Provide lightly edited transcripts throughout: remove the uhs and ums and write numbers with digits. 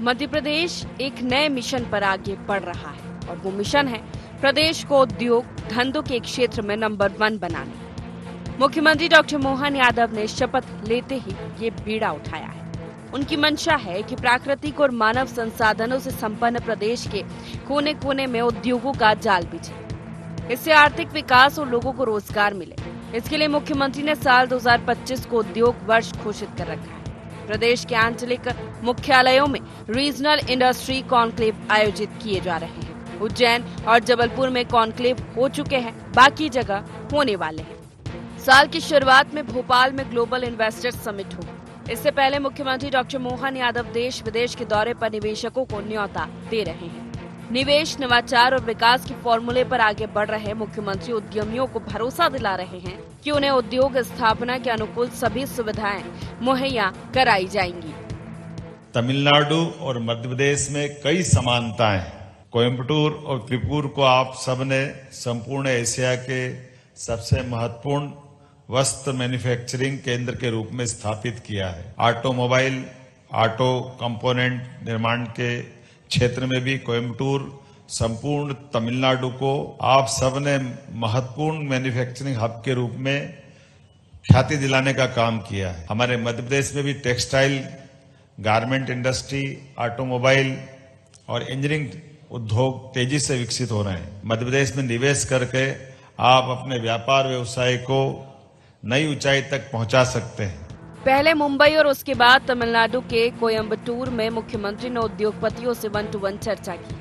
मध्य प्रदेश एक नए मिशन पर आगे बढ़ रहा है और वो मिशन है प्रदेश को उद्योग धंधों के क्षेत्र में नंबर 1 बनाने। मुख्यमंत्री डॉक्टर मोहन यादव ने शपथ लेते ही ये बीड़ा उठाया है। उनकी मंशा है कि प्राकृतिक और मानव संसाधनों से संपन्न प्रदेश के कोने कोने में उद्योगों का जाल बिछे, इससे आर्थिक विकास और लोगों को रोजगार मिले। इसके लिए मुख्यमंत्री ने साल 2025 को उद्योग वर्ष घोषित कर रखा है। प्रदेश के आंचलिक मुख्यालयों में रीजनल इंडस्ट्री कॉन्क्लेव आयोजित किए जा रहे हैं। उज्जैन और जबलपुर में कॉन्क्लेव हो चुके हैं, बाकी जगह होने वाले हैं। साल की शुरुआत में भोपाल में ग्लोबल इन्वेस्टर्स समिट होगा। इससे पहले मुख्यमंत्री डॉक्टर मोहन यादव देश विदेश के दौरे पर निवेशकों को न्योता दे रहे हैं। निवेश, नवाचार और विकास के फॉर्मूले पर आगे बढ़ रहे मुख्यमंत्री उद्यमियों को भरोसा दिला रहे हैं कि उन्हें उद्योग स्थापना के अनुकूल सभी सुविधाएं मुहैया कराई जाएंगी। तमिलनाडु और मध्य प्रदेश में कई समानताएं हैं। कोयम्बटूर और त्रिपुर को आप सबने संपूर्ण एशिया के सबसे महत्वपूर्ण वस्त्र मैन्युफैक्चरिंग केंद्र के रूप में स्थापित किया है। ऑटोमोबाइल, ऑटो कंपोनेंट निर्माण के क्षेत्र में भी कोयम्बटूर संपूर्ण तमिलनाडु को आप सबने महत्वपूर्ण मैन्युफैक्चरिंग हब के रूप में ख्याति दिलाने का काम किया है। हमारे मध्य प्रदेश में भी टेक्सटाइल, गारमेंट इंडस्ट्री, ऑटोमोबाइल और इंजीनियरिंग उद्योग तेजी से विकसित हो रहे हैं। मध्य प्रदेश में निवेश करके आप अपने व्यापार व्यवसाय को नई ऊंचाई तक पहुंचा सकते हैं। पहले मुंबई और उसके बाद तमिलनाडु के कोयम्बटूर में मुख्यमंत्री ने उद्योगपतियों से 1-to-1 चर्चा की।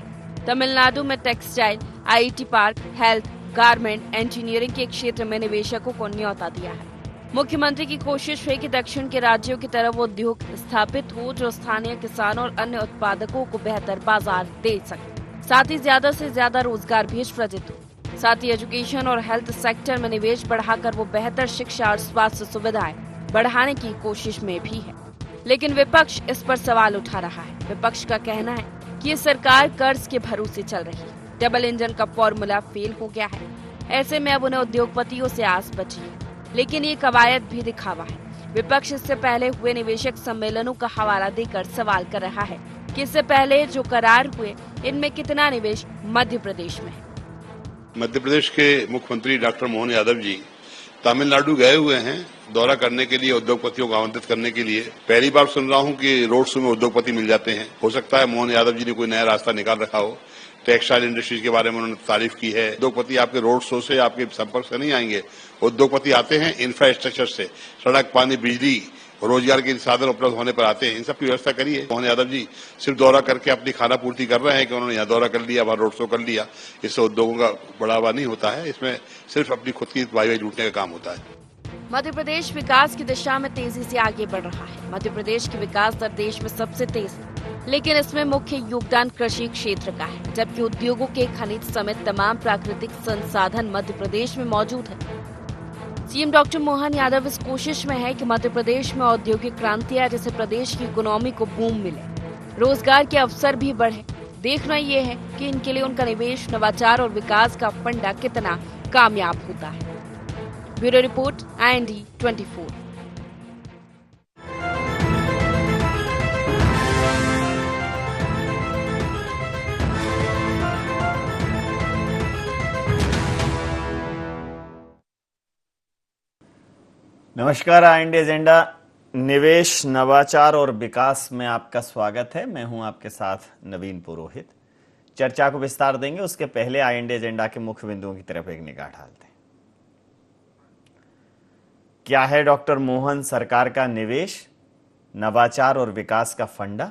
तमिलनाडु में textile, IT park, health, garment, engineering के क्षेत्र में निवेशकों को न्योता दिया है। मुख्यमंत्री की कोशिश है कि दक्षिण के राज्यों की तरफ उद्योग स्थापित हो जो स्थानीय किसानों और अन्य उत्पादकों को बेहतर बाजार दे सके, साथ ही ज्यादा से ज्यादा रोजगार भी सृजित हो। साथ ही एजुकेशन और हेल्थ सेक्टर में निवेश बढ़ाकर वो बेहतर शिक्षा और स्वास्थ्य सुविधाएं बढ़ाने की कोशिश में भी है। लेकिन विपक्ष इस पर सवाल उठा रहा है। विपक्ष का कहना है कि ये सरकार कर्ज के भरोसे चल रही है। डबल इंजन का फॉर्मूला फेल हो गया है। ऐसे में अब उन्हें उद्योगपतियों से आस बची है, लेकिन ये कवायद भी दिखावा है। विपक्ष इससे पहले हुए निवेशक सम्मेलनों का हवाला देकर सवाल कर रहा है कि इससे पहले जो करार हुए इनमें कितना निवेश मध्य प्रदेश में है। मध्य प्रदेश के मुख्यमंत्री डॉक्टर मोहन यादव जी तमिलनाडु गए हुए हैं दौरा करने के लिए, उद्योगपतियों को आमंत्रित करने के लिए। पहली बार सुन रहा हूं कि रोड शो में उद्योगपति मिल जाते हैं। हो सकता है मोहन यादव जी ने कोई नया रास्ता निकाल रखा हो। टेक्सटाइल इंडस्ट्रीज के बारे में उन्होंने तारीफ की है। उद्योगपति आपके रोड शो से, आपके संपर्क से नहीं आएंगे। उद्योगपति आते हैं इंफ्रास्ट्रक्चर से, सड़क, पानी, बिजली, रोजगार के साधन उपलब्ध होने पर आते हैं। इन सब की व्यवस्था करिए। मोहन यादव जी सिर्फ दौरा करके अपनी खाना पूर्ति कर रहे हैं कि उन्होंने यहाँ दौरा कर लिया, वहां रोड शो कर लिया। इससे उद्योगों का बढ़ावा नहीं होता है। इसमें सिर्फ अपनी खुद की वाई लूटने का काम होता है। मध्य प्रदेश विकास की दिशा में तेजी से आगे बढ़ रहा है। मध्य प्रदेश की विकास दर देश में सबसे तेज है, लेकिन इसमें मुख्य योगदान कृषि क्षेत्र का है, जबकि उद्योगों के खनिज समेत तमाम प्राकृतिक संसाधन मध्य प्रदेश में मौजूद है। सीएम डॉक्टर मोहन यादव इस कोशिश में है कि मध्य प्रदेश में औद्योगिक क्रांति आए, जिससे प्रदेश की इकोनॉमी को बूम मिले, रोजगार के अवसर भी बढ़े। देखना ये है कि इनके लिए उनका निवेश, नवाचार और विकास का फंडा कितना कामयाब होता है। Bureau report, IND 24। नमस्कार, IND एजेंडा निवेश, नवाचार और विकास में आपका स्वागत है। मैं हूं आपके साथ नवीन पुरोहित। चर्चा को विस्तार देंगे, उसके पहले IND एजेंडा के मुख्य बिंदुओं की तरफ एक निगाह डालते हैं। क्या है डॉक्टर मोहन सरकार का निवेश, नवाचार और विकास का फंडा?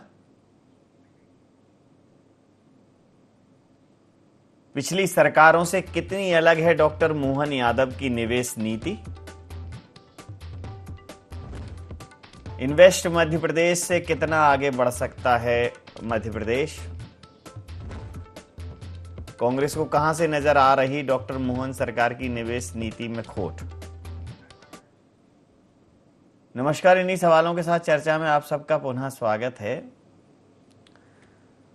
पिछली सरकारों से कितनी अलग है डॉक्टर मोहन यादव की निवेश नीति? इन्वेस्ट मध्य प्रदेश से कितना आगे बढ़ सकता है मध्य प्रदेश? कांग्रेस को कहां से नजर आ रही डॉक्टर मोहन सरकार की निवेश नीति में खोट? नमस्कार, इन्हीं सवालों के साथ चर्चा में आप सबका पुनः स्वागत है।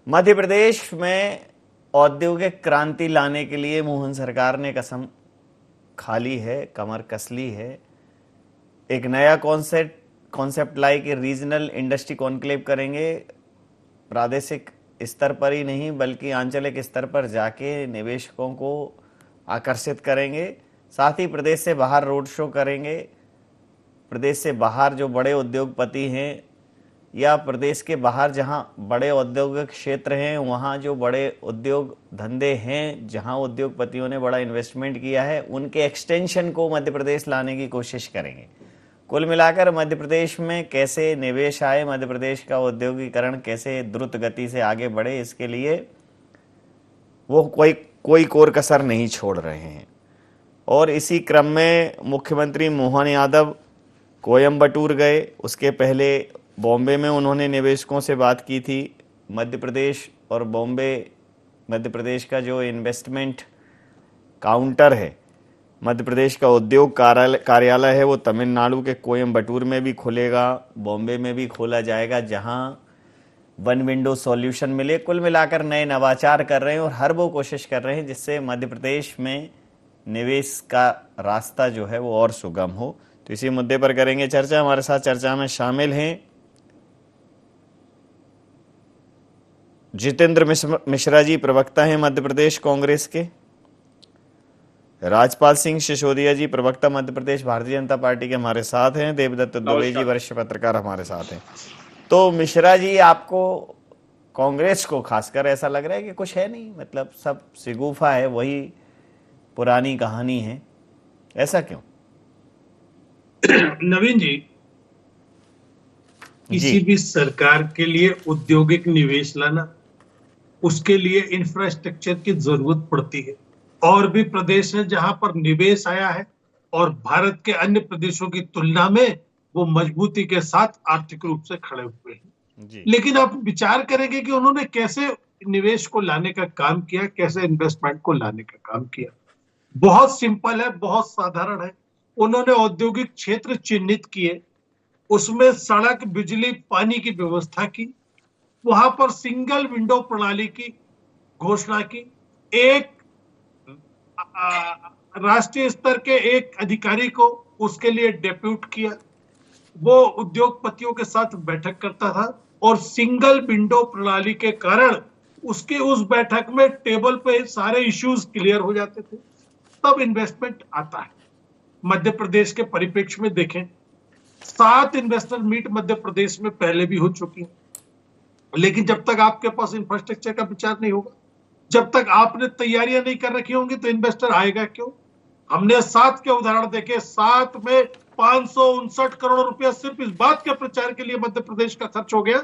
मध्य प्रदेश में औद्योगिक क्रांति लाने के लिए मोहन सरकार ने कसम खा ली है, कमर कस ली है। एक नया कॉन्सेप्ट लाई कि रीजनल इंडस्ट्री कॉन्क्लेव करेंगे, प्रादेशिक स्तर पर ही नहीं बल्कि आंचलिक स्तर पर जाके निवेशकों को आकर्षित करेंगे। साथ ही प्रदेश से बाहर रोड शो करेंगे। प्रदेश से बाहर जो बड़े उद्योगपति हैं या प्रदेश के बाहर जहां बड़े औद्योगिक क्षेत्र हैं, वहां जो बड़े उद्योग धंधे हैं, जहां उद्योगपतियों ने बड़ा इन्वेस्टमेंट किया है, उनके एक्सटेंशन को मध्य प्रदेश लाने की कोशिश करेंगे। कुल मिलाकर मध्य प्रदेश में कैसे निवेश आए, मध्य प्रदेश का औद्योगिकरण कैसे द्रुत गति से आगे बढ़े, इसके लिए वो कोई कोर कसर नहीं छोड़ रहे हैं। और इसी क्रम में मुख्यमंत्री मोहन यादव कोयम्बटूर गए। उसके पहले बॉम्बे में उन्होंने निवेशकों से बात की थी। मध्य प्रदेश और बॉम्बे, मध्य प्रदेश का जो इन्वेस्टमेंट काउंटर है, मध्य प्रदेश का उद्योग कार्यालय है, वो तमिलनाडु के कोयम्बटूर में भी खुलेगा, बॉम्बे में भी खोला जाएगा, जहां वन विंडो सॉल्यूशन मिले। कुल मिलाकर नए नवाचार कर रहे हैं और हर वो कोशिश कर रहे हैं जिससे मध्य प्रदेश में निवेश का रास्ता जो है वो और सुगम हो। तो इसी मुद्दे पर करेंगे चर्चा। हमारे साथ चर्चा में शामिल हैं जितेंद्र मिश्रा जी, प्रवक्ता हैं मध्य प्रदेश कांग्रेस के। राजपाल सिंह सिसोदिया जी, प्रवक्ता मध्य प्रदेश भारतीय जनता पार्टी के हमारे साथ हैं। देवदत्त दुबे जी, वरिष्ठ पत्रकार हमारे साथ हैं। तो मिश्रा जी, आपको कांग्रेस को खासकर ऐसा लग रहा है कि कुछ है नहीं, मतलब सब शिगुफा है, वही पुरानी कहानी है, ऐसा क्यों? नवीन जी, किसी भी सरकार के लिए औद्योगिक निवेश लाना, उसके लिए इंफ्रास्ट्रक्चर की जरूरत पड़ती है। और भी प्रदेश हैं जहां पर निवेश आया है और भारत के अन्य प्रदेशों की तुलना में वो मजबूती के साथ आर्थिक रूप से खड़े हुए हैं। लेकिन आप विचार करेंगे कि उन्होंने कैसे निवेश को लाने का काम किया, कैसे इन्वेस्टमेंट को लाने का काम किया। बहुत सिंपल है, बहुत साधारण है। उन्होंने औद्योगिक क्षेत्र चिन्हित किए, उसमें सड़क, बिजली, पानी की व्यवस्था की, वहां पर सिंगल विंडो प्रणाली की घोषणा की, एक राष्ट्रीय स्तर के एक अधिकारी को उसके लिए डेप्यूट किया, वो उद्योगपतियों के साथ बैठक करता था और सिंगल विंडो प्रणाली के कारण उसकी उस बैठक में टेबल पे सारे इश्यूज क्लियर हो जाते थे, तब इन्वेस्टमेंट आता है। मध्य प्रदेश के परिप्रेक्ष्य में देखें, 7 इन्वेस्टर मीट मध्य प्रदेश में पहले भी हो चुकी है, लेकिन जब तक आपके पास इंफ्रास्ट्रक्चर का विचार नहीं होगा, जब तक आपने तैयारियां नहीं कर रखी होंगी, तो इन्वेस्टर आएगा क्यों? हमने 7 के उदाहरण देखे। 7 में 559 करोड़ रुपया सिर्फ इस बात के प्रचार के लिए मध्य प्रदेश का खर्च हो गया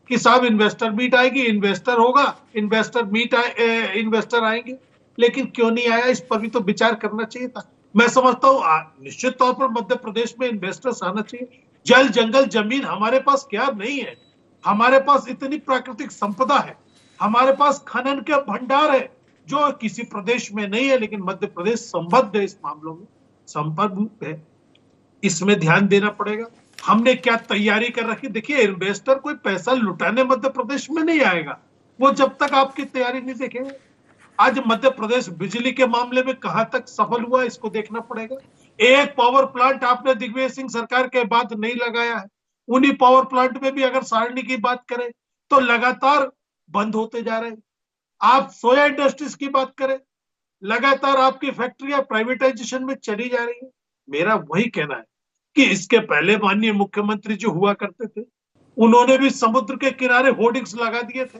कि साहब इन्वेस्टर मीट आएगी, इन्वेस्टर होगा, इन्वेस्टर आएंगे। लेकिन क्यों नहीं आया, इस पर भी तो विचार करना चाहिए था। मैं समझता हूं निश्चित तौर पर मध्य प्रदेश में इन्वेस्टर्स आना चाहिए। जल, जंगल, जमीन हमारे पास क्या नहीं है? हमारे पास इतनी प्राकृतिक संपदा है, हमारे पास खनन के भंडार है जो किसी प्रदेश में नहीं है, लेकिन मध्य प्रदेश संबद्ध है, इस मामलों में संबद्ध है। इसमें ध्यान देना पड़ेगा। हमने क्या तैयारी कर रखी? देखिए, इन्वेस्टर कोई पैसा लुटाने मध्य प्रदेश में नहीं आएगा, वो जब तक आपकी तैयारी नहीं देखेंगे। आज मध्य प्रदेश बिजली के मामले में कहां तक सफल हुआ, इसको देखना पड़ेगा। एक पावर प्लांट आपने दिग्विजय सिंह सरकार के बाद नहीं लगाया है। उन्हीं पावर प्लांट में भी अगर सारणी की बात करें तो लगातार बंद होते जा रहे हैं। आप सोया इंडस्ट्रीज की बात करें, लगातार आपकी फैक्ट्रियां प्राइवेटाइजेशन में चली जा रही है। मेरा वही कहना है कि इसके पहले माननीय मुख्यमंत्री जो हुआ करते थे, उन्होंने भी समुद्र के किनारे होर्डिंग्स लगा दिए थे,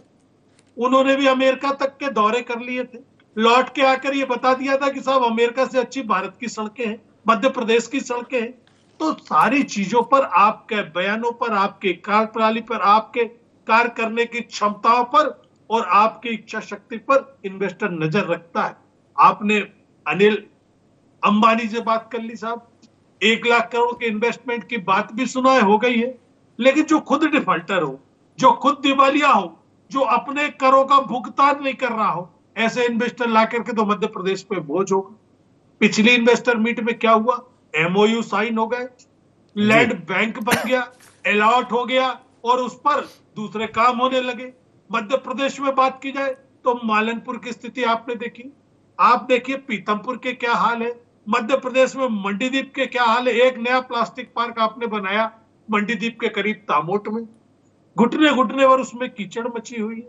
उन्होंने भी अमेरिका तक के दौरे कर लिए थे, लौट के आकर ये बता दिया था कि साहब अमेरिका से अच्छी भारत की सड़कें हैं, मध्य प्रदेश की सड़कें हैं। तो सारी चीजों पर, आपके बयानों पर, आपके कार्यप्रणाली पर, आपके कार्य करने की क्षमताओं पर और आपकी इच्छा शक्ति पर इन्वेस्टर नजर रखता है। आपने अनिल अंबानी से बात कर ली साहब, 1 लाख करोड़ के इन्वेस्टमेंट की बात भी सुना है, हो गई है, लेकिन जो खुद डिफॉल्टर हो, जो खुद दिवालिया हो, जो अपने करों का भुगतान नहीं कर रहा हो, ऐसे इन्वेस्टर ला करके तो मध्य प्रदेश पे बोझ होगा। पिछली इन्वेस्टर मीट में क्या हुआ? MOU साइन हो गए, लैंड बैंक बन गया, अलॉट हो गया और उस पर दूसरे काम होने लगे। मध्य प्रदेश में बात की जाए तो मालनपुर की स्थिति आपने देखी, आप देखिए पीतमपुर के क्या हाल है, मध्य प्रदेश में मंडीदीप के क्या हाल है। एक नया प्लास्टिक पार्क आपने बनाया मंडीदीप के करीब तामोट में, घुटने घुटने पर उसमें कीचड़ मची हुई है।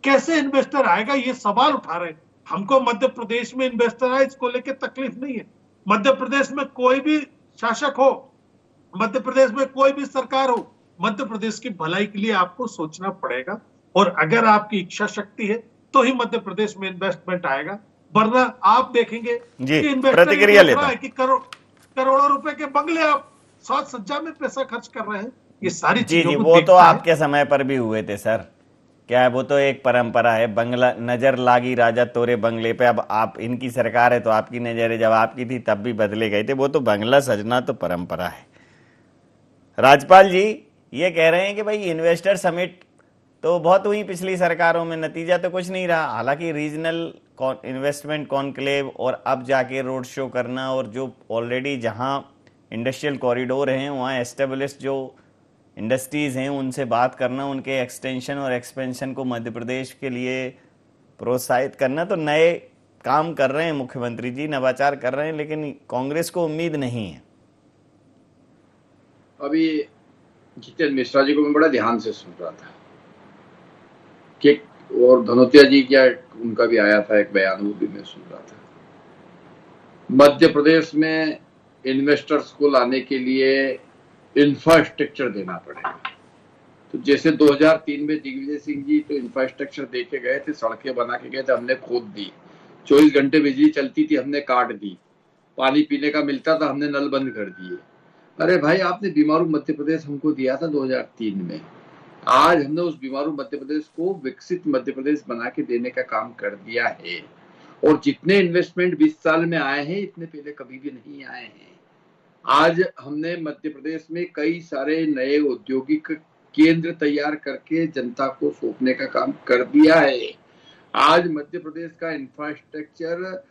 कैसे इन्वेस्टर आएगा, ये सवाल उठा रहे हैं। हमको मध्य प्रदेश में इन्वेस्टर आए इसको लेके तकलीफ नहीं है। मध्य प्रदेश में कोई भी शासक हो, मध्य प्रदेश में कोई भी सरकार हो, मध्य प्रदेश की भलाई के लिए आपको सोचना पड़ेगा। और अगर आपकी इच्छा शक्ति है तो ही मध्य प्रदेश में इन्वेस्टमेंट आएगा, वरना आप देखेंगे जी, कि इन्वेस्टर प्रतिक्रिया लेता है कि करोड़ों रुपए के बंगले आप साज सज्जा में पैसा खर्च कर रहे हैं। ये सारी जी चीजों जी, को वो तो देखता है। आपके समय पर भी हुए थे सर। क्या है, वो तो एक परंपरा है, बंगला नजर लागी राजा तोरे बंगले पे। अब आप इनकी सरकार है तो आपकी नजर है, जब आपकी थी तब भी बदले गए थे। वो तो बंगला सजना तो परंपरा है। राजपाल जी ये कह रहे हैं कि भाई इन्वेस्टर समिट तो बहुत हुई पिछली सरकारों में, नतीजा तो कुछ नहीं रहा। हालांकि रीजनल इन्वेस्टमेंट कॉन्क्लेव और अब जाके रोड शो करना, और जो ऑलरेडी जहां इंडस्ट्रियल कॉरिडोर हैं वहाँ एस्टेब्लिश जो इंडस्ट्रीज हैं उनसे बात करना, उनके एक्सटेंशन और एक्सपेंशन को मध्य प्रदेश के लिए प्रोत्साहित करना, तो नए काम कर रहे हैं मुख्यमंत्री जी, नवाचार कर रहे हैं, लेकिन कांग्रेस को उम्मीद नहीं है। अभी जितेंद्र मिश्रा जी को मैं बड़ा ध्यान से सुन रहा था कि, और धनोतिया जी क्या उनका भी आया था एक बयान, वो भी मैं सुन रहा था। मध्य प्रदेश में इन्वेस्टर्स को लाने के लिए इंफ्रास्ट्रक्चर देना पड़ेगा। तो जैसे 2003 में दिग्विजय सिंह जी तो इंफ्रास्ट्रक्चर देके गए थे, सड़कें बना के गए थे, हमने खोद दी। 24 घंटे बिजली चलती थी, हमने काट दी। पानी पीने का मिलता था, हमने नल बंद कर दिए। अरे भाई, आपने बीमारू मध्य प्रदेश हमको दिया था 2003 में। आज हमने उस बीमारू मध्य प्रदेश को विकसित मध्य प्रदेश बना के देने का काम कर दिया है। और जितने इन्वेस्टमेंट 20 साल में आए हैं, इतने पहले कभी भी नहीं आए हैं। आज हमने मध्य प्रदेश में कई सारे नए औद्योगिक केंद्र तैयार करके जनता को सौंपने का काम कर दिया है। आज मध्य प्रदेश का इंफ्रास्ट्रक्चर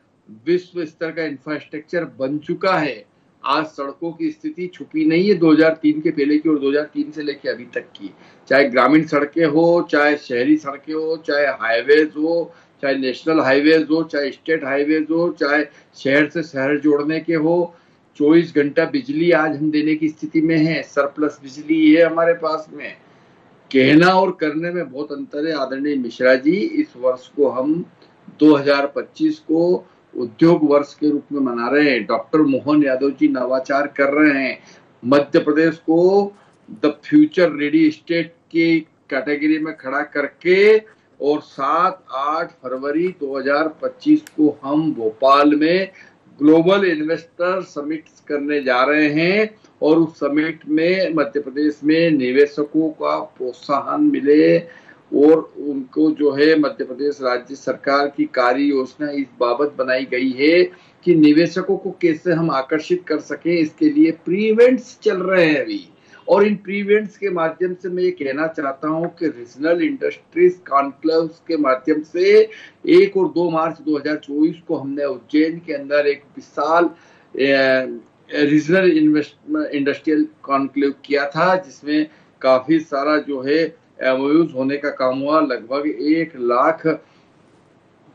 विश्व स्तर का इंफ्रास्ट्रक्चर बन चुका है। आज सड़कों की स्थिति छुपी नहीं है 2003 के पहले की और 2003 से लेकर अभी तक की। चाहे ग्रामीण सड़कें हो, चाहे शहरी सड़कें हो, चाहे हाईवेज हो, चाहे नेशनल हाईवेज हो, चाहे स्टेट हाईवेज हो, चाहे शहर से शहर जोड़ने के हो, 24 घंटा बिजली आज हम देने की स्थिति में है। सरप्लस बिजली है हमारे पास में। कहना और करने में बहुत अंतर है। आदरणीय मिश्रा जी, इस वर्ष को हम 2025 को उद्योग वर्ष के रूप में मना रहे हैं। डॉक्टर मोहन यादव जी नवाचार कर रहे हैं। मध्य प्रदेश को द फ्यूचर रेडी स्टेट की कैटेगरी में खड़ा करके, और 7-8 फरवरी 2025 को हम भोपाल में ग्लोबल इन्वेस्टर समिट करने जा रहे हैं। और उस समिट में मध्य प्रदेश में निवेशकों का प्रोत्साहन मिले, और उनको जो है मध्य प्रदेश राज्य सरकार की कार्य योजना इस बाबत बनाई गई है कि निवेशकों को कैसे हम आकर्षित कर सकें। इसके लिए प्री इवेंट्स चल रहे हैं अभी, और इन प्री इवेंट्स के माध्यम से मैं ये कहना चाहता हूं कि रीजनल इंडस्ट्रीज कॉन्क्लेव के माध्यम से 1 और 2 मार्च 2024 को हमने उज्जैन के अंदर एक विशाल रीजनल इंडस्ट्रियल कॉन्क्लेव किया था, जिसमें काफी सारा जो है एमओयूज होने का काम हुआ। लगभग 1 लाख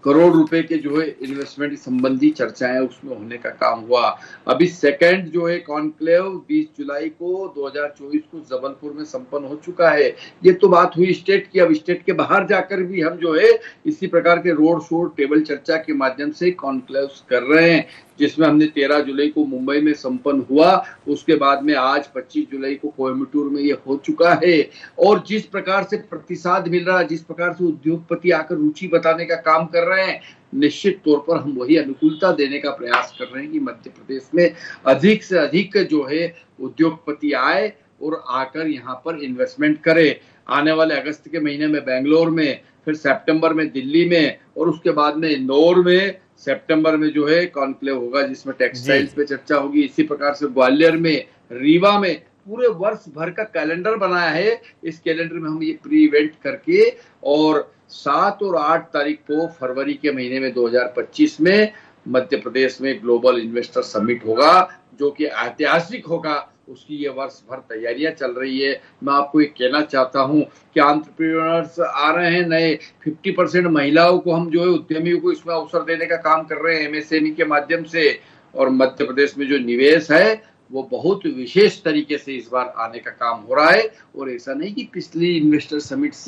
करोड़ रुपए के जो है इन्वेस्टमेंट संबंधी चर्चाएं उसमें होने का काम हुआ। अभी सेकंड जो है कॉन्क्लेव 20 जुलाई को 2024 को जबलपुर में संपन्न हो चुका है। ये तो बात हुई स्टेट की। अब स्टेट के बाहर जाकर भी हम जो है इसी प्रकार के रोड शो, टेबल चर्चा के माध्यम से कॉन्क्लेव कर रहे हैं, जिसमें हमने 13 जुलाई को मुंबई में संपन्न हुआ। उसके बाद में आज 25 जुलाई को कोयम्बटूर में ये हो चुका है। और जिस प्रकार से प्रतिसाद मिल रहा है, जिस प्रकार से उद्योगपति आकर रुचि बताने का काम कर रहे हैं, निश्चित तौर पर हम वही अनुकूलता देने का प्रयास कर रहे हैं कि मध्य प्रदेश में अधिक से अधिक जो है उद्योगपति आए और आकर यहाँ पर इन्वेस्टमेंट करे। आने वाले अगस्त के महीने में बेंगलोर में, फिर सितंबर में दिल्ली में, और उसके बाद में इंदौर में सितंबर में जो है कॉन्क्लेव होगा, जिसमें टेक्सटाइल्स पे चर्चा होगी। इसी प्रकार से ग्वालियर में, रीवा में पूरे वर्ष भर का कैलेंडर बनाया है। इस कैलेंडर में हम ये प्री इवेंट करके, और 7 और 8 तारीख को फरवरी के महीने में 2025 में मध्य प्रदेश में ग्लोबल इन्वेस्टर समिट होगा, जो कि ऐतिहासिक होगा। उसकी ये वर्ष भर तैयारियां चल रही है। मैं आपको ये कहना चाहता हूं कि एंटरप्रेन्योर्स आ रहे हैं नए। 50% महिलाओं को हम जो है उद्यमियों को इसमें अवसर देने का काम कर रहे हैं एमएसएमई के माध्यम से। और मध्य प्रदेश में जो निवेश है वो बहुत विशेष तरीके से इस बार आने का काम हो रहा है। और ऐसा नहीं कि पिछली इन्वेस्टर समिट्स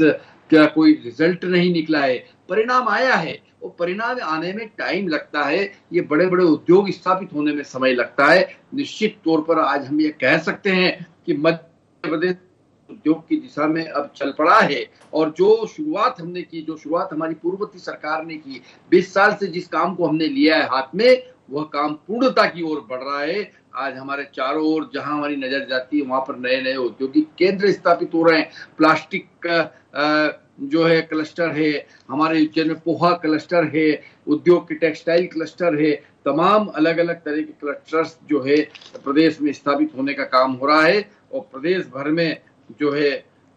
का कोई रिजल्ट नहीं निकला है, परिणाम आया है। और परिणाम आने में टाइम लगता है, ये बड़े बड़े उद्योग स्थापित होने में समय लगता है। निश्चित तौर पर आज हम ये कह सकते हैं कि मध्य प्रदेश उद्योग की दिशा में अब चल पड़ा है। और जो शुरुआत हमने की, जो शुरुआत हमारी पूर्ववर्ती सरकार ने की, 20 साल से जिस काम को हमने लिया है हाथ में, वह काम पूर्णता की ओर बढ़ रहा है। आज हमारे चारों ओर जहां हमारी नजर जाती है वहां पर नए नए औद्योगिक केंद्र स्थापित हो रहे हैं। प्लास्टिक का जो है क्लस्टर है, हमारे उज्जैन में पोहा क्लस्टर है, उद्योग की टेक्सटाइल क्लस्टर है, तमाम अलग अलग तरह के क्लस्टर्स जो है प्रदेश में स्थापित होने का काम हो रहा है। और प्रदेश भर में जो है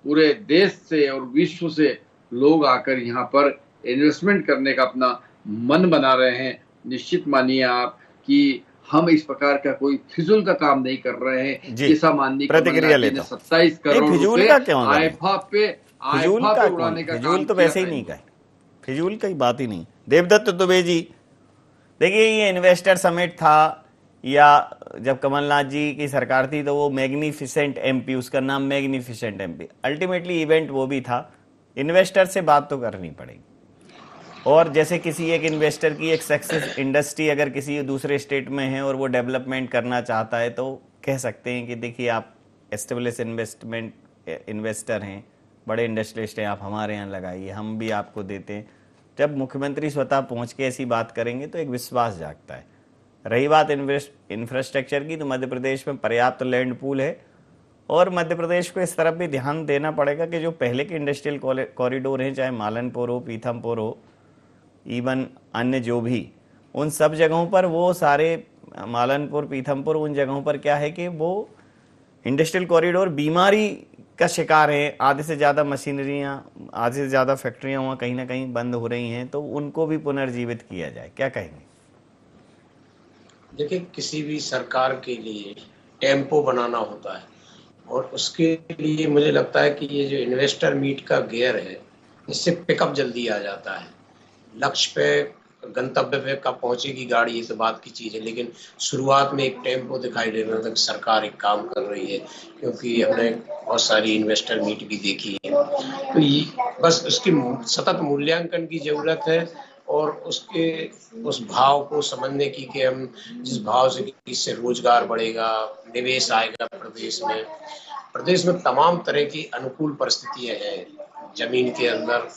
पूरे देश से और विश्व से लोग आकर यहाँ पर इन्वेस्टमेंट करने का अपना मन बना रहे हैं। निश्चित मानिए आप कि हम इस प्रकार का कोई फिजूल का काम नहीं कर रहे हैं। जैसा माननीय प्रतिक्रिया लेता 27 करोड़ फिजूल का क्यों आईफा पे उड़ाने का फिजूल तो वैसे ही नहीं कहे, फिजूल की बात ही नहीं। देवदत्त दुबे जी, देखिए ये इन्वेस्टर समिट था या जब कमलनाथ जी की सरकार थी तो वो मैग्निफिसेंट एमपी, उसका नाम मैग्निफिसेंट एमपी, अल्टीमेटली इवेंट वो भी था। इन्वेस्टर से बात तो करनी पड़ेगी। और जैसे किसी एक इन्वेस्टर की एक सक्सेस इंडस्ट्री अगर किसी दूसरे स्टेट में है और वो डेवलपमेंट करना चाहता है तो कह सकते हैं कि देखिए आप एस्टेब्लिश इन्वेस्टर हैं, बड़े इंडस्ट्रियलिस्ट हैं, आप हमारे यहाँ लगाइए, हम भी आपको देते हैं। जब मुख्यमंत्री स्वतः पहुँच के ऐसी बात करेंगे तो एक विश्वास जागता है। रही बात इंफ्रास्ट्रक्चर की, तो मध्य प्रदेश में पर्याप्त लैंड पूल है और मध्य प्रदेश को इस तरफ भी ध्यान देना पड़ेगा कि जो पहले के इंडस्ट्रियल कॉरिडोर हैं, चाहे मालनपुर हो, पीथमपुर हो, इवन अन्य जो भी, उन सब जगहों पर वो सारे मालनपुर, पीथमपुर, उन जगहों पर क्या है कि वो इंडस्ट्रियल कॉरिडोर बीमारी का शिकार है। आधे से ज़्यादा मशीनरियाँ, आधे से ज़्यादा फैक्ट्रियाँ वहाँ कहीं ना कहीं बंद हो रही हैं, तो उनको भी पुनर्जीवित किया जाए। क्या कहेंगे? देखिए, किसी भी सरकार के लिए टेम्पो बनाना होता है और उसके लिए मुझे लगता है कि ये जो इन्वेस्टर मीट का गियर है, इससे पिकअप जल्दी आ जाता है। लक्ष्य पे, गंतव्य पे कब पहुंचेगी गाड़ी, ये तो बात की चीज़ है, लेकिन शुरुआत में एक टेम्पो दिखाई दे रहा था कि सरकार एक काम कर रही है, क्योंकि हमने बहुत सारी इन्वेस्टर मीट भी देखी है। तो ये बस उसकी सतत मूल्यांकन की ज़रूरत है और उसके उस भाव को समझने की कि हम जिस भाव से इससे रोजगार बढ़ेगा, निवेश आएगा प्रदेश में तमाम तरह की अनुकूल परिस्थितियां हैं। जमीन के अंदर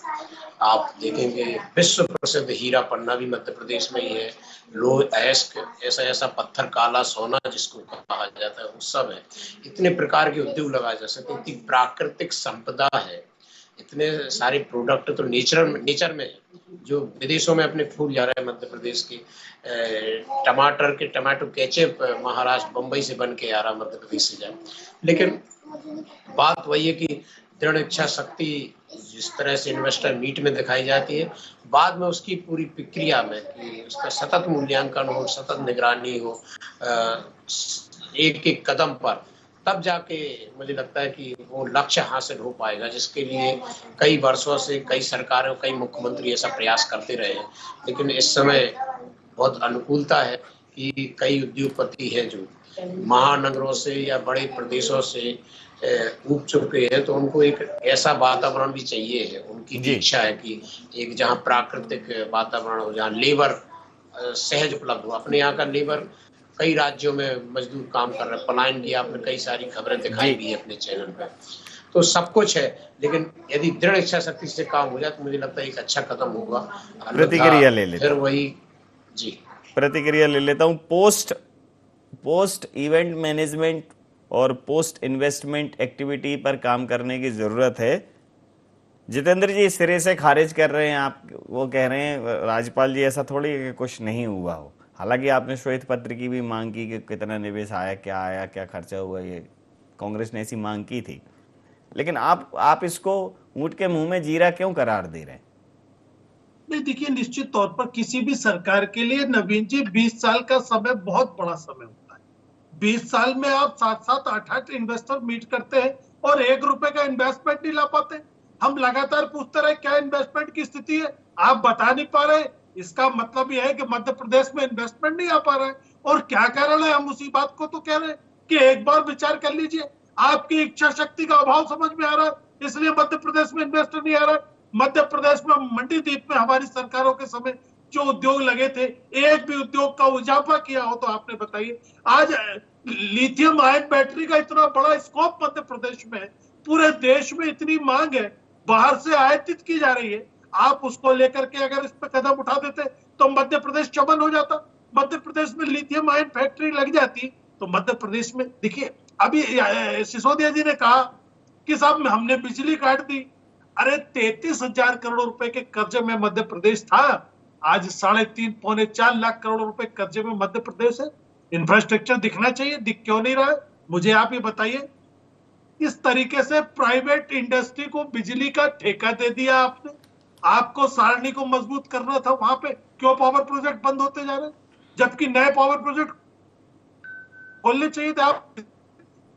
आप देखेंगे विश्व प्रसिद्ध हीरा पन्ना भी मध्य प्रदेश में ही है। लोह अयस्क, ऐसा पत्थर, काला सोना जिसको कहा जाता है, वो सब है। इतने प्रकार के उद्योग लगाए जा सकते, इतनी प्राकृतिक संपदा है, इतने सारे प्रोडक्ट तो नेचर में है जो विदेशों में अपने फूल जा रहे हैं। मध्य प्रदेश के टमाटो केचप महाराष्ट्र, बंबई से बन के आ रहा, मध्य प्रदेश से जाए। लेकिन बात वही है कि दृढ़ इच्छा शक्ति जिस तरह से इन्वेस्टर मीट में दिखाई जाती है, बाद में उसकी पूरी प्रक्रिया में कि उसका सतत मूल्यांकन हो, सतत निगरानी हो, एक एक कदम पर, तब जाके मुझे लगता है कि वो लक्ष्य हासिल हो पाएगा, जिसके लिए कई वर्षों से कई सरकारें, कई मुख्यमंत्री ऐसा प्रयास करते रहे हैं। लेकिन इस समय बहुत अनुकूलता है कि कई उद्योगपति हैं जो महानगरों से या बड़े प्रदेशों से उब चुके हैं, तो उनको एक ऐसा वातावरण भी चाहिए है। उनकी इच्छा है कि एक जहाँ प्राकृतिक वातावरण हो, जहाँ लेबर सहज उपलब्ध हो। अपने यहाँ का लेबर कई राज्यों में मजदूर काम कर रहे हैं, पलायन की आपने कई सारी खबरें दिखाई भी है अपने चैनल पर। तो सब कुछ है, लेकिन यदि दृढ़ इच्छा शक्ति से काम हो जाए तो मुझे लगता है एक अच्छा कदम होगा। प्रतिक्रिया ले लेता फिर वही जी प्रतिक्रिया ले लेता हूँ। पोस्ट इवेंट मैनेजमेंट और पोस्ट इन्वेस्टमेंट एक्टिविटी पर काम करने की जरूरत है। जितेंद्र जी सिरे से खारिज कर रहे हैं, आप वो कह रहे हैं राज्यपाल जी ऐसा थोड़ी कि कुछ नहीं हुआ हो। हालांकि आपने श्वेत पत्र की भी मांग की कि कितना निवेश आया, क्या खर्चा हुआ, ये कांग्रेस ने ऐसी मांग की थी। लेकिन आप इसको ऊंट के मुंह में जीरा क्यों करार दे रहे हैं? नहीं, देखिए, निश्चित तौर पर किसी भी सरकार के लिए नवीन जी 20 साल का समय बहुत बड़ा समय होता है। 20 साल में आप 7-7, 8-8 इन्वेस्टर मीट करते हैं और 1 रुपए का इन्वेस्टमेंट नहीं ला पाते। हम लगातार पूछते रहे क्या इन्वेस्टमेंट की स्थिति है, आप बता नहीं पा रहे। इसका मतलब यह है कि मध्य प्रदेश में इन्वेस्टमेंट नहीं आ पा रहा है। और क्या कारण है, हम उसी बात को तो कह रहे हैं कि एक बार विचार कर लीजिए। आपकी इच्छा शक्ति का अभाव समझ में आ रहा है, इसलिए मध्य प्रदेश में इन्वेस्टर नहीं आ रहा है। मध्य प्रदेश में मंडी द्वीप में हमारी सरकारों के समय जो उद्योग लगे थे, एक भी उद्योग का इजाफा किया हो तो आपने बताइए। आज लिथियम आयन बैटरी का इतना बड़ा स्कोप मध्य प्रदेश में है, पूरे देश में इतनी मांग है, बाहर से आयातित की जा रही है। आप उसको लेकर के अगर इस पर कदम उठा देते तो मध्य प्रदेश चमन हो जाता। मध्य प्रदेश में लिथियम आयन फैक्ट्री लग जाती तो मध्य प्रदेश में देखिए, अभी सिसोदिया जी ने कहा कि साहब हमने बिजली काट दी। अरे 33,000 करोड़ रुपए के कर्जे में मध्य प्रदेश था, आज 3.5 पौने 4 लाख करोड़ रुपए कर्जे में मध्य प्रदेश है। इंफ्रास्ट्रक्चर दिखना चाहिए, दिख क्यों नहीं रहा है? मुझे आप ये बताइए। इस तरीके से प्राइवेट इंडस्ट्री को बिजली का ठेका दे दिया आपने। आपको सारणी को मजबूत करना था, वहां पे क्यों पावर प्रोजेक्ट बंद होते जा रहे हैं, जबकि नए पावर प्रोजेक्ट खोलने चाहिए थे। आप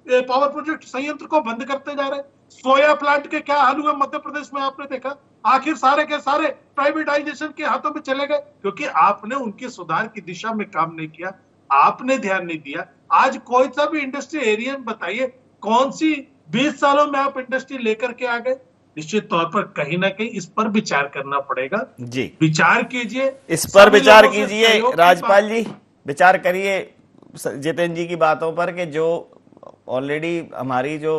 पावर प्रोजेक्ट संयंत्र को बंद करते जा रहे हैं। सोया प्लांट के क्या हाल हुए मध्य प्रदेश में आपने देखा? आखिर सारे के सारे प्राइवेटाइजेशन के हाथों में चले गए, क्योंकि आपने उनके सुधार की दिशा में काम नहीं किया, आपने ध्यान नहीं दिया। आज कोई सा भी इंडस्ट्री एरिया में बताइए, कौन सी 20 सालों में आप इंडस्ट्री लेकर के आ गए? निश्चित तौर पर कहीं ना कहीं इस पर विचार करना पड़ेगा जी। विचार कीजिए, इस पर विचार कीजिए राजपाल जी, विचार करिए जितेंद्र जी की बातों पर कि जो ऑलरेडी हमारी जो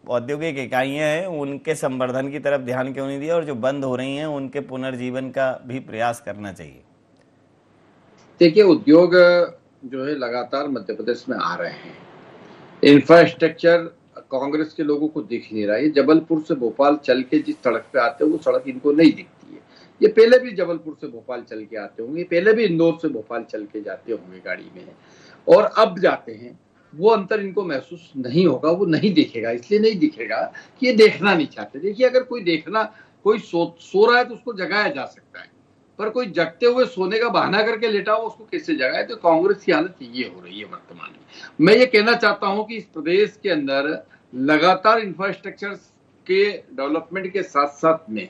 औद्योगिक इकाइयां हैं उनके संवर्धन की तरफ ध्यान क्यों नहीं दिया, और जो बंद हो रही हैं उनके पुनर्जीवन का भी प्रयास करना चाहिए। देखिए, उद्योग जो है लगातार मध्य प्रदेश में आ रहे हैं। इंफ्रास्ट्रक्चर कांग्रेस के लोगों को दिख नहीं रहा है। जबलपुर से भोपाल चल के जिस सड़क पे आते हैं वो सड़क इनको नहीं दिखती है। ये पहले भी जबलपुर से भोपाल चल के आते होंगे, पहले भी इंदौर से भोपाल चल के जाते होंगे गाड़ी में, और अब जाते हैं। वो अंतर इनको महसूस नहीं होगा, वो नहीं दिखेगा। इसलिए नहीं दिखेगा कि ये देखना नहीं चाहते। देखिए, अगर कोई सो रहा है तो उसको जगाया जा सकता है, पर कोई जगते हुए सोने का बहाना करके लेटा हुआ उसको कैसे जगाए? तो कांग्रेस की हालत ये हो रही है वर्तमान में। मैं ये कहना चाहता हूं कि इस प्रदेश के अंदर लगातार इंफ्रास्ट्रक्चर के डेवलपमेंट के साथ साथ में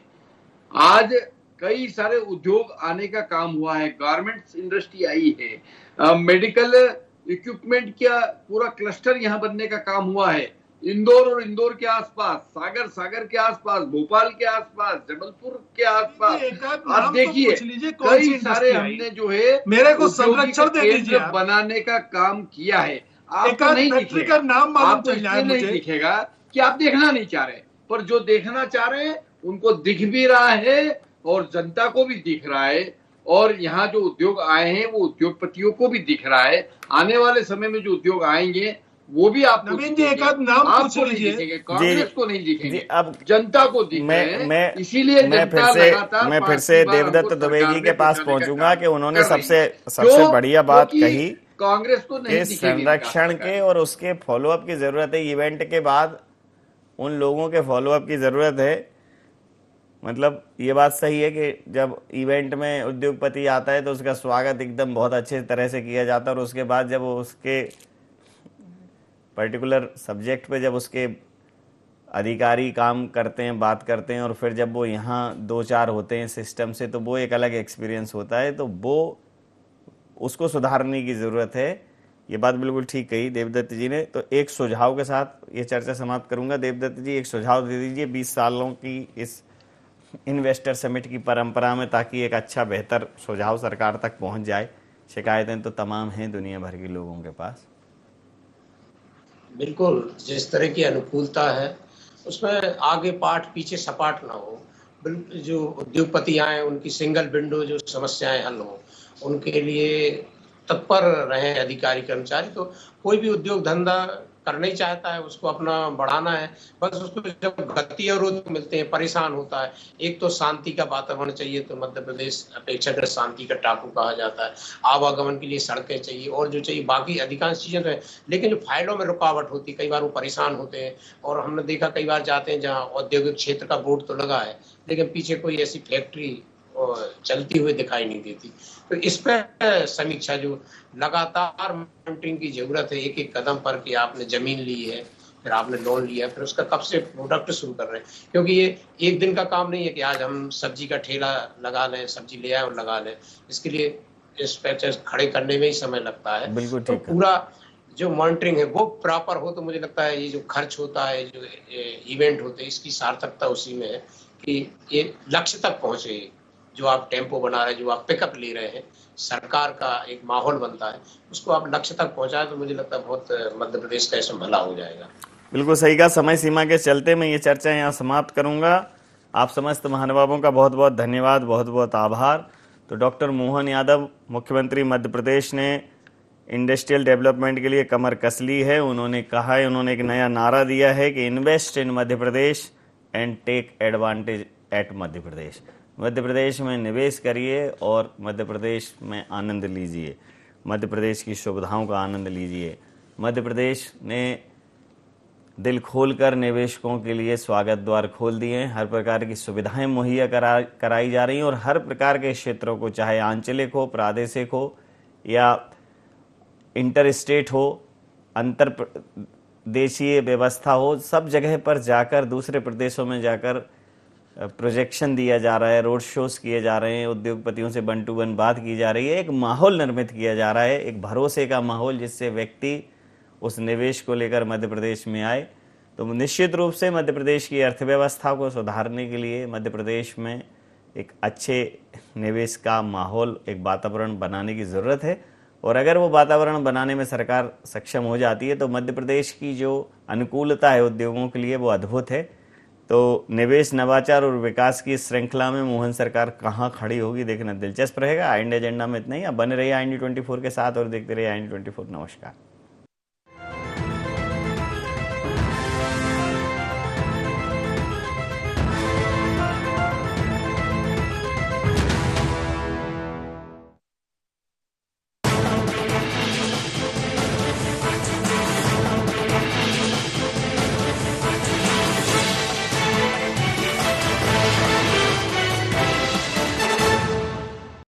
आज कई सारे उद्योग आने का काम हुआ है। गारमेंट्स इंडस्ट्री आई है, मेडिकल इक्विपमेंट का पूरा क्लस्टर यहाँ बनने का काम हुआ है। इंदौर और इंदौर के आसपास, सागर के आसपास, भोपाल के आसपास, जबलपुर के आसपास, आप देखिए कई सारे हमने जो है मेरे को संरक्षण दे दीजिए बनाने का काम किया है। आपको नहीं दिखेगा, नाम आपको इसलिए नहीं दिखेगा कि आप देखना नहीं चाह रहे, पर जो देखना चाह रहे हैं उनको दिख भी रहा है और जनता को भी दिख रहा है। और यहाँ जो उद्योग आए हैं वो उद्योगपतियों को भी दिख रहा है। आने वाले समय में जो उद्योग आएंगे वो भी आप नवीन जी एक आध नाम पूछ लीजिए। कांग्रेस को नहीं दिखेंगे, अब जनता को दिख रहे हैं। इसीलिए मैं फिर से देवदत्त दुबे जी के पास पहुंचूंगा कि उन्होंने सबसे बढ़िया बात कही, कांग्रेस को नहीं दिखेगी। संरक्षण के और उसके फॉलोअप की जरूरत है। इवेंट के बाद उन लोगों के फॉलोअप की जरूरत है। मतलब ये बात सही है कि जब इवेंट में उद्योगपति आता है तो उसका स्वागत एकदम बहुत अच्छे तरह से किया जाता है, और उसके बाद जब वो उसके पर्टिकुलर सब्जेक्ट पे जब उसके अधिकारी काम करते हैं, बात करते हैं, और फिर जब वो यहाँ 2-4 होते हैं सिस्टम से, तो वो एक अलग एक्सपीरियंस होता है। तो वो उसको सुधारने की ज़रूरत है। ये बात बिल्कुल ठीक कही देवदत्त जी ने। तो एक सुझाव के साथ ये चर्चा समाप्त करूंगा। देवदत्त जी, एक सुझाव दे दीजिए 20 सालों की इस इन्वेस्टर समिट की परंपरा में, ताकि एक अच्छा बेहतर सुझाव सरकार तक पहुंच जाए। शिकायतें तो तमाम हैं दुनिया भर के लोगों के पास। बिल्कुल, जिस तरह की अनुकूलता है उसमें आगे पाठ पीछे सपाट ना हो। बिल्कुल, जो उद्योगपति आए उनकी सिंगल विंडो जो समस्याएं हल हो, उनके लिए तत्पर रहे अधिकारी कर्मचारी। तो कोई भी उद्योग धंधा करना ही चाहता है, उसको अपना बढ़ाना है, बस उसको जब गति और रोध मिलते हैं परेशान होता है। एक तो शांति का वातावरण चाहिए, तो मध्य प्रदेश अपेक्षाकृत शांति का टापू कहा जाता है। आवागमन के लिए सड़कें चाहिए और जो चाहिए बाकी अधिकांश चीजें तो है, लेकिन जो फाइलों में रुकावट होती है, कई बार वो परेशान होते हैं। और हमने देखा कई बार जाते हैं जहाँ औद्योगिक क्षेत्र का बोर्ड तो लगा है, लेकिन पीछे कोई ऐसी फैक्ट्री चलती हुई दिखाई नहीं देती। तो इस पर समीक्षा जो लगातार मॉनिटरिंग की जरूरत है, एक एक कदम पर, कि आपने जमीन ली है, फिर आपने लोन लिया, फिर उसका कब से प्रोडक्ट शुरू कर रहे हैं। क्योंकि ये एक दिन का काम नहीं है कि आज हम सब्जी का ठेला लगा लें, सब्जी ले आए और लगा लें। इसके लिए इंस्पेक्टर खड़े करने में ही समय लगता है। तो पूरा जो मॉनिटरिंग है वो प्रॉपर हो तो मुझे लगता है ये जो खर्च होता है, जो इवेंट होते हैं, इसकी सार्थकता उसी में है कि ये लक्ष्य तक पहुंचे। जो आप टेम्पो बना रहे हैं, जो आप पिकअप ले रहे हैं, सरकार का एक माहौल बनता है, उसको आप लक्ष्य तक पहुंचाए तो मुझे लगता है बहुत मध्य प्रदेश का इसमें भला हो जाएगा। बिल्कुल सही कहा। समय सीमा के चलते मैं ये चर्चा यहाँ समाप्त करूंगा। आप समस्त महानुभावों का बहुत बहुत धन्यवाद, बहुत बहुत आभार। तो डॉक्टर मोहन यादव, मुख्यमंत्री मध्य प्रदेश ने इंडस्ट्रियल डेवलपमेंट के लिए कमर कस ली है। उन्होंने कहा है, उन्होंने एक नया नारा दिया है कि invest in Madhya Pradesh and take advantage at Madhya Pradesh. Madhya Pradesh में निवेश करिए और मध्य प्रदेश में आनंद लीजिए, मध्य प्रदेश की सुविधाओं का आनंद लीजिए। मध्य प्रदेश ने दिल खोलकर निवेशकों के लिए स्वागत द्वार खोल दिए हैं। हर प्रकार की सुविधाएं मुहैया कराई जा रही हैं और हर प्रकार के क्षेत्रों को, चाहे आंचलिक हो, प्रादेशिक हो या इंटर स्टेट हो, अंतर देशीय व्यवस्था हो, सब जगह पर जाकर, दूसरे प्रदेशों में जाकर प्रोजेक्शन दिया जा रहा है, रोड शोज किए जा रहे हैं, उद्योगपतियों से 1 to 1 बात की जा रही है, एक माहौल निर्मित किया जा रहा है, एक भरोसे का माहौल, जिससे व्यक्ति उस निवेश को लेकर मध्य प्रदेश में आए। तो निश्चित रूप से मध्य प्रदेश की अर्थव्यवस्था को सुधारने के लिए मध्य प्रदेश में एक अच्छे निवेश का माहौल, एक वातावरण बनाने की ज़रूरत है। और अगर वो वातावरण बनाने में सरकार सक्षम हो जाती है तो मध्य प्रदेश की जो अनुकूलता है उद्योगों के लिए वो अद्भुत है। तो निवेश, नवाचार और विकास की श्रृंखला में मोहन सरकार कहाँ खड़ी होगी, देखना दिलचस्प रहेगा। IND एजेंडा में इतना ही। अब बने रहिए IND 24 के साथ और देखते रहिए IND 24। नमस्कार।